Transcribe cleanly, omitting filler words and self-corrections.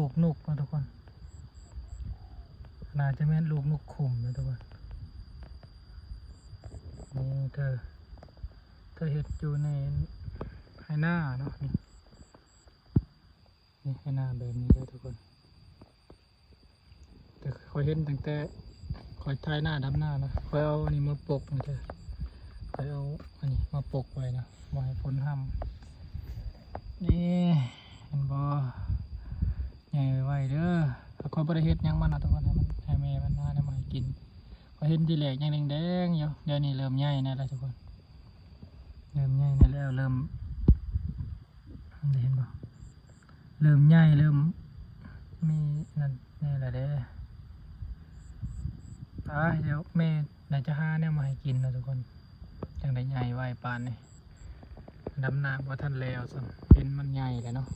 กนกนะทุกคนน่าจะแม่นลูกนกขุมนะทุกคนนี่เธอเห็ดอยู่ในไหหน้าเนาะนี่ไหหน้าแบบนี้เลยทุกคนแต่คอยเห็นตั้งแต่คอยท้ายหน้าดำหน้านะคอยเอาอันนี้มาปกนะเธอคอยเอาอันนี้มาปกไว้นะมาให้ฝนห้ำนี่เห็นบ่ใหญ่ไว้เด้อคอยบริเฮ็ดยังมันนะทุกคนให้แม่มันหาได้มาให้กินคอยเห็นที่แหลกยังแดงๆอยู่เดี๋ยวนี้เริ่มใหญ่นะทุกคนเริ่มใหญ่แล้วเริ่มเห็นบ่เริ่มใหญ่เริ่มมีนั่นนี่แหละเด้เดี๋ยวแม่น่าจะหาเนี่ยมาให้กินนะทุกคนจังได้ใหญ่ไวปานนี่ดำน้ำว่าท่านแล้วสิเห็นมันใหญ่เลยเนาะ